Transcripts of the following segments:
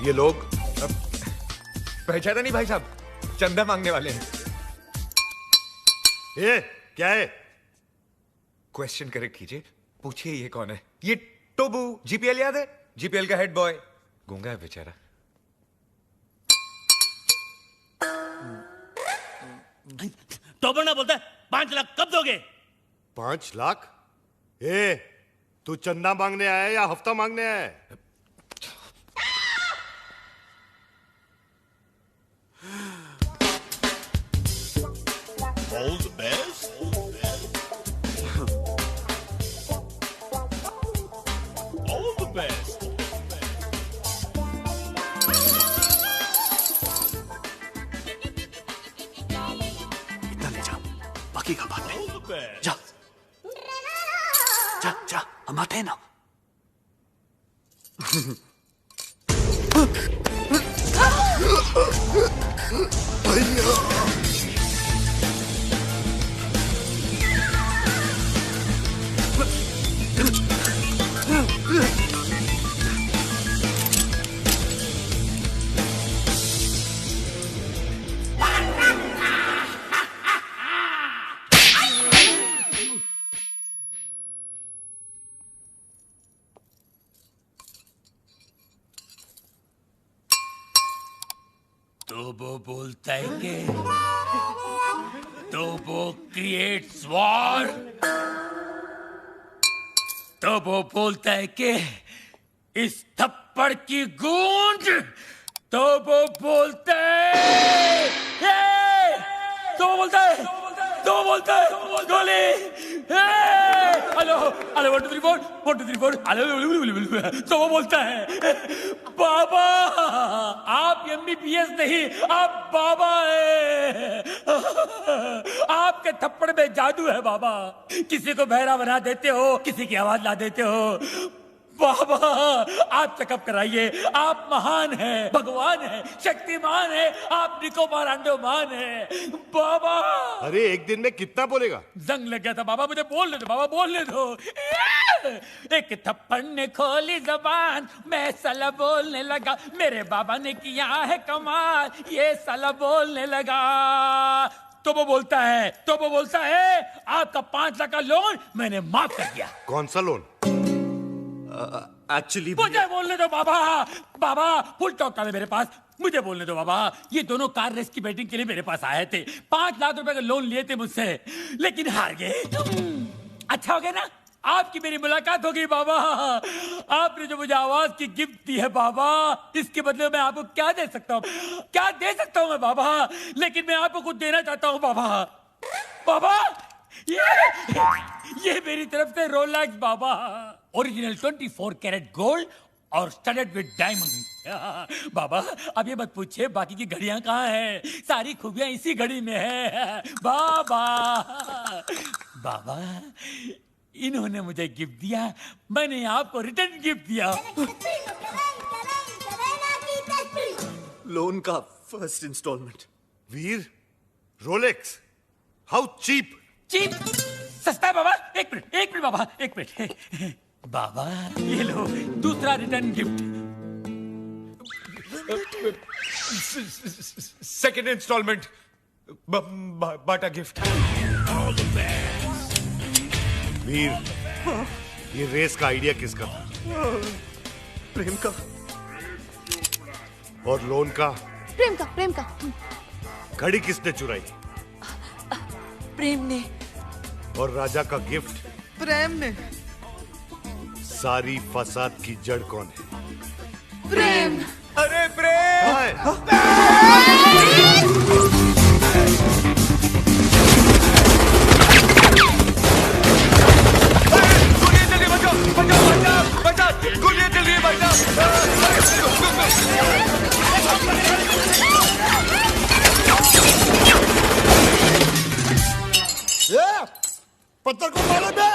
ये लोग पहचाना नहीं भाई साहब, चंदा मांगने वाले हैं। ये क्या है? क्वेश्चन करेक्ट कीजिए, पूछिए ये कौन है? ये टोबू, जीपीएल याद है? जीपीएल का हेड बॉय, गूंगा है बेचारा। टोबू ना बोलता है 5 लाख कब दोगे? 5 लाख? तू चंदा मांगने आया है या हफ्ता मांगने आया है? All the best. All the best. इतना ले जा, बाकी का बाद में। All the best. जा जा जा, हम आते हैं ना। तो वो बोलता है कि तो वो क्रिएट्स वॉर। तो वो बोलता है कि इस थप्पड़ की गूंज। तो वो बोलता है तो वो बोलता है गोली। Hello hello 1 2 3 4 1 2 3 4 hello. तो वो बोलता है बाबा, आप एमबीबीएस नहीं, आप बाबा है। आपके थप्पड़ में जादू है बाबा। किसी को बहरा बना देते हो, किसी की आवाज ला देते हो। बाबा आप चेकअप कराइए, आप महान हैं, भगवान हैं, शक्तिमान हैं, आप निकोबार अंडोमान हैं बाबा। अरे एक दिन में कितना बोलेगा? जंग लग गया था बाबा, मुझे बोलने दो बाबा, बोलने दो। एक थप्पड़ ने खोली जबान, मैं साला बोलने लगा। मेरे बाबा ने किया है कमाल, ये साला बोलने लगा। तो वो बोलता है आपका 5 लाख का लोन मैंने माफ कर दिया। कौन सा लोन? एक्चुअली मुझे बोलने दो बाबा फुल टॉक था मेरे पास, मुझे बोलने दो बाबा। ये दोनों कार रेस की बैटिंग के लिए मेरे पास आए थे, 5 लाख रुपए का लोन लिए थे मुझसे, लेकिन हार गए। अच्छा हो गया ना, आपकी मेरी मुलाकात हो गई बाबा। आपने जो मुझे आवाज की गिफ्ट दी है बाबा, इसके बदले में आपको क्या दे सकता हूँ मैं बाबा। लेकिन मैं आपको कुछ देना चाहता हूँ बाबा। ये मेरी तरफ से रोलेक्स बाबा, ओरिजिनल 24 कैरेट गोल्ड और स्टडेड विद डायमंड। बाबा अब ये मत पूछिए बाकी की घड़ियां कहाँ हैं, सारी खूबियां इसी घड़ी में है बाबा। इन्होंने मुझे गिफ्ट दिया, मैंने आपको रिटर्न गिफ्ट दिया। लोन का first installment. Veer, Rolex, how cheap. Cheap सस्ता है बाबा। एक मिनट बाबा, एक मिनट बाबा, ये लो दूसरा रिटर्न गिफ्ट। सेकेंड इंस्टॉलमेंट, बाटा गिफ्ट। वीर, ये रेस का आइडिया किसका था? प्रेम का। और लोन का? प्रेम का। घड़ी किसने चुराई? प्रेम ने। और राजा का गिफ्ट? प्रेम ने। सारी फसाद की जड़ कौन है? प्रेम। अरे प्रेम! बचा! गोलियां चल रही है भाई साहब। पत्थर को मारो बे।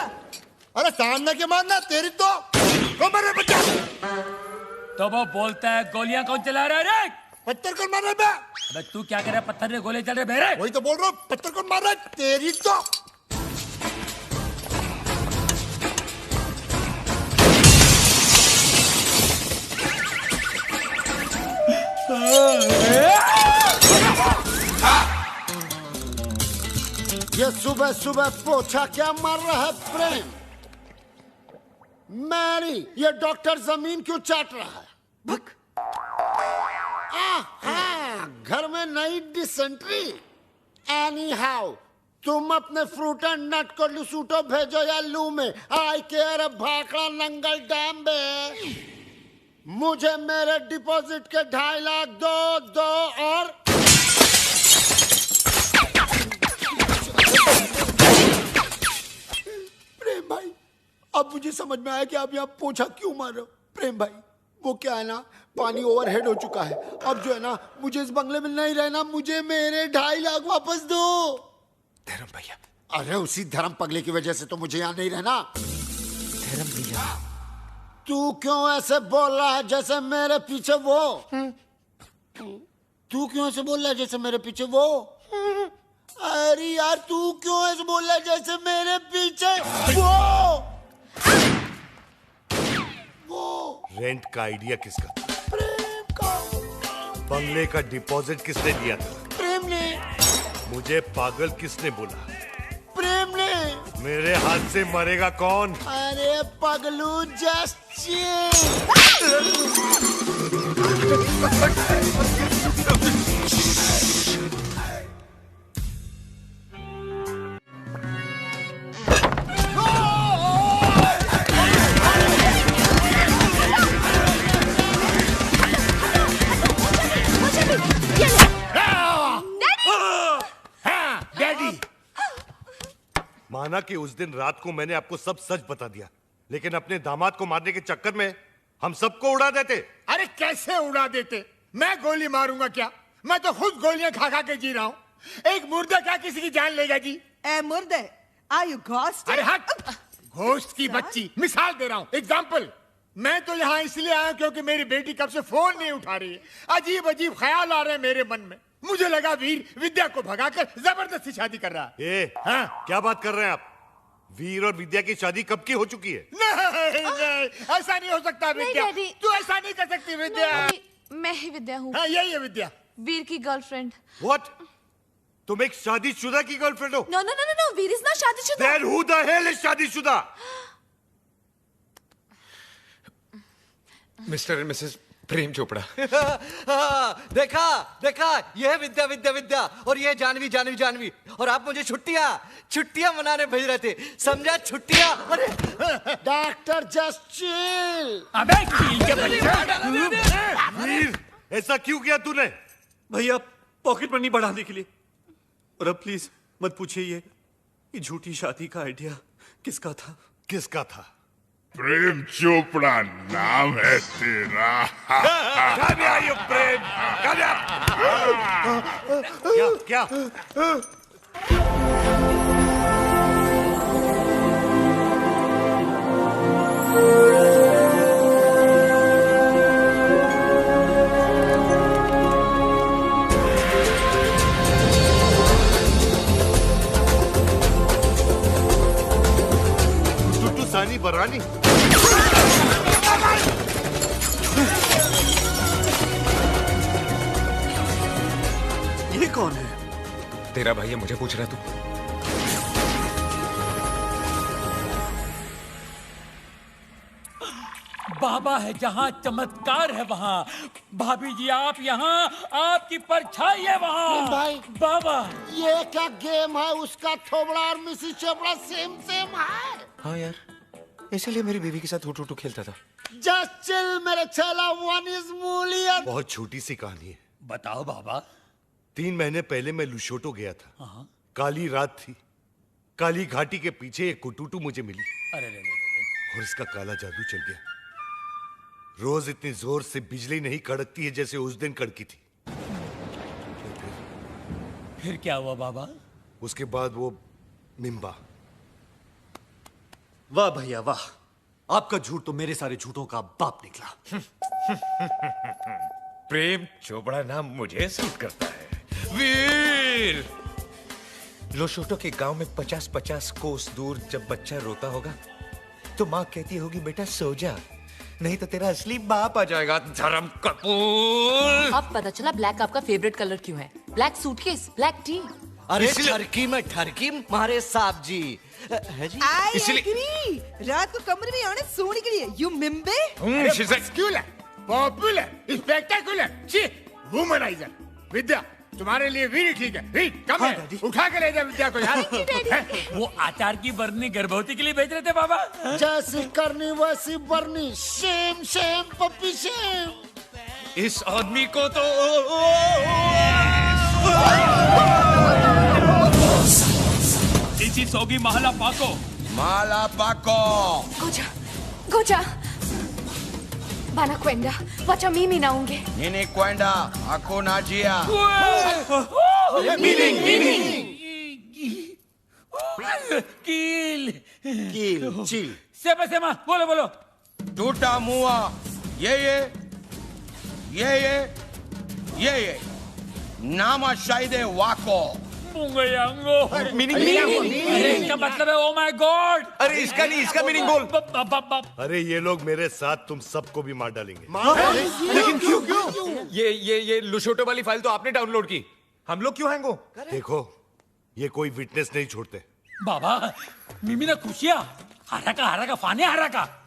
अरे सामने के मारना तेरी तो मारे बच्चा। तो वो बोलता है गोलियां कौन चला रहा है रे? पत्थर को मार रहा बे। अबे तू क्या कर रहा है, पत्थर ने गोले चल रहे बेरे? वही तो बोल रहा हूँ, पत्थर को मार रहा है तेरी तो। ये सुबह सुबह पोछा क्या मार रहा है प्रेम? मैरी, ये डॉक्टर जमीन क्यों चाट रहा है? भक। घर में नई डिसेंट्री। एनी हाउ, तुम अपने फ्रूट एंड नट को लुसूटो भेजो या लू में। आई केयर भाखड़ा नंगल डैम बे। मुझे मेरे डिपॉजिट के 2.5 लाख दो और प्रेम भाई, अब मुझे समझ में आया कि आप यहाँ पोछा क्यों मार रहे हो। प्रेम भाई, वो क्या है ना, पानी ओवरहेड हो चुका है। अब जो है ना, मुझे इस बंगले में नहीं रहना। मुझे मेरे 2.5 लाख वापस दो। धर्म भैया, अरे उसी धर्म पगले की वजह से तो मुझे यहाँ नहीं रहना। धर्म भैया, तू क्यों ऐसे बोल रहा है जैसे मेरे पीछे वो? तू क्यों ऐसे बोल रहा है जैसे मेरे पीछे वो? अरे यार, तू क्यों ऐसे बोल रहा है जैसे मेरे पीछे वो? रेंट का आइडिया किसका था? प्रेम का। बंगले का डिपॉजिट किसने दिया था? प्रेम ने। मुझे पागल किसने बोला? प्रेम ने। मेरे हाथ से मरेगा कौन? अरे पगलू, जस्ट चिल। माना कि उस दिन रात को मैंने आपको सब सच बता दिया, लेकिन अपने दामाद को मारने के चक्कर में हम सबको उड़ा देते। अरे कैसे उड़ा देते? मैं गोली मारूंगा क्या? मैं तो खुद गोलियां खा खा के जी रहा हूँ। एक मुर्दा क्या किसी की जान लेगा जी? ए मुर्दे, आर यू घोस्ट? अरे हट! घोस्ट की बच्ची, मिसाल दे रहा हूँ, एग्जाम्पल। मैं तो यहाँ इसलिए आया क्योंकि मेरी बेटी कब से फोन नहीं उठा रही है। अजीब अजीब ख्याल आ रहे हैं मेरे मन में। मुझे लगा वीर विद्या को भगाकर जबरदस्ती शादी कर रहा है। हाँ? क्या बात कर रहे हैं आप? वीर और विद्या की शादी कब की हो चुकी है? नहीं, ऐसा नहीं हो सकता विद्या। डैडी। तू ऐसा नहीं कर सकती विद्या। मैं ही विद्या हूँ, हाँ, यही है विद्या। वीर की गर्लफ्रेंड। What? तुम एक शादीशुदा की गर्लफ्रेंड हो? No no no no, Veer is not शादीशुदा। Then who the hell is शादीशुदा? Mr and Mrs Prem Chopra. देखा देखा, ये है विद्या विद्या विद्या, और ये जानवी जानवी जानवी, और आप मुझे छुट्टियां मनाने भेज रहे थे, समझा? छुट्टियां। अरे डॉक्टर, जस्ट चिल। अबे कील के बच्चे! वीर, ऐसा क्यों किया तूने? भैया, पॉकेट मनी बढ़ाने के लिए। और अब प्लीज मत पूछिए ये झूठी शादी का आइडिया किसका था? किसका था? प्रेम चोपड़ा नाम है तेरा। Come here, you Prem! Come here! क्या? टुटू सानी बरानी। ये कौन है? तेरा भाई है, मुझे पूछ रहा तू? बाबा है जहाँ चमत्कार है वहाँ। भाभी जी आप यहाँ, आपकी परछाई है वहाँ। भाई। बाबा, ये क्या गेम है? उसका थोबड़ा और मिसिस चोपड़ा सेम सेम है। हाँ यार, इसलिए मेरी बीवी के साथ हुटू हुटू खेलता था। जस्ट चिल मेरे छेला, वन इज मूलियन। बहुत छोटी सी कहानी है। बताओ बाबा। 3 महीने पहले मैं लुशोटो गया था। काली रात थी। काली घाटी के पीछे एक कुटुटू मुझे मिली अरे रे रे रे। और इसका काला जादू चल गया। रोज इतनी जोर से बिजली नहीं कड़कती है जैसे उस दिन कड़की थी। फिर क्या हुआ बाबा? उसके बाद वो मिम्बा। वाह भैया वाह, आपका झूठ तो मेरे सारे झूठों का बाप निकला। प्रेम चोपड़ा नाम मुझे सूट करता है। वीर! लोशोटो के गांव में 50-50 कोस दूर जब बच्चा रोता होगा तो माँ कहती होगी, बेटा सो जा, नहीं तो तेरा असली बाप आ जाएगा धर्म कपूर। अब पता चला ब्लैक आपका फेवरेट कलर क्यों है। Black suitcase, black T. अरे ठरकी में ठरकी मारे साहब जी है जी। I इसलिए- agree. रात को कमरे में आने सोने के लिए यू मिम्बे। स्कूलर, पॉपुलर, स्पेक्टेकुलर, ची, वुमनाइजर। विद्या, तुम्हारे लिए वीर ठीक है। वीर, कम है। उठा के ले जा विद्या को यार। वो आचार की बरनी गर्भवती के लिए भेज रहे थे बाबा। जैसी करनी वैसी बरनी। Shame shame puppy shame. इस आदमी को तो इसी सोगी महला पाको। Mala Paco. Goja, Goja. Banakwenda, wacha mimi naonge. Nini kwenda? Hakuna njia. कील Kill, chill. सेमा बोलो बोलो। Tutamua. Yeye. Nama Shaide Wako. मुंगयांगो। मीनिंग अरे इसका मतलब है ओ माय गॉड। अरे इसका नहीं, इसका मीनिंग बोल। अरे ये लोग मेरे साथ तुम सबको भी मार डालेंगे। लेकिन क्यों? ये लुशोटो वाली फाइल तो आपने डाउनलोड की, हम लोग क्यों हैंग हो? देखो, ये कोई विटनेस नहीं छोड़ते। बाबा मिमी ना खुशिया हरा का फाने हरा का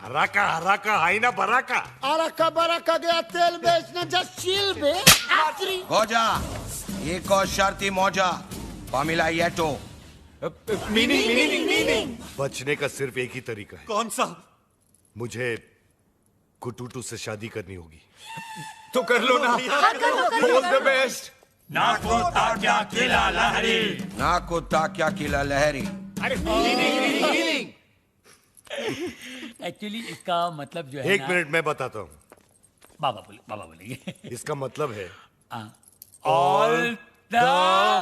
हरा का हाई ना भरा का। अरका बरका गया तेल बेचने। जस्ट चिल बे। Goja. Iko Sharti Moja. Pamela Yeto. Meaning बचने का सिर्फ एक ही तरीका है। कौन सा? मुझे कुटुटू से शादी करनी होगी। तो कर लो ना। All the best. नाको ताक्या किला लहरी। Naku Takya Kila Lahari. Actually इसका मतलब जो है एक ना- मिनट मैं बताता हूँ। बाबा बोलेंगे। इसका मतलब है ऑल द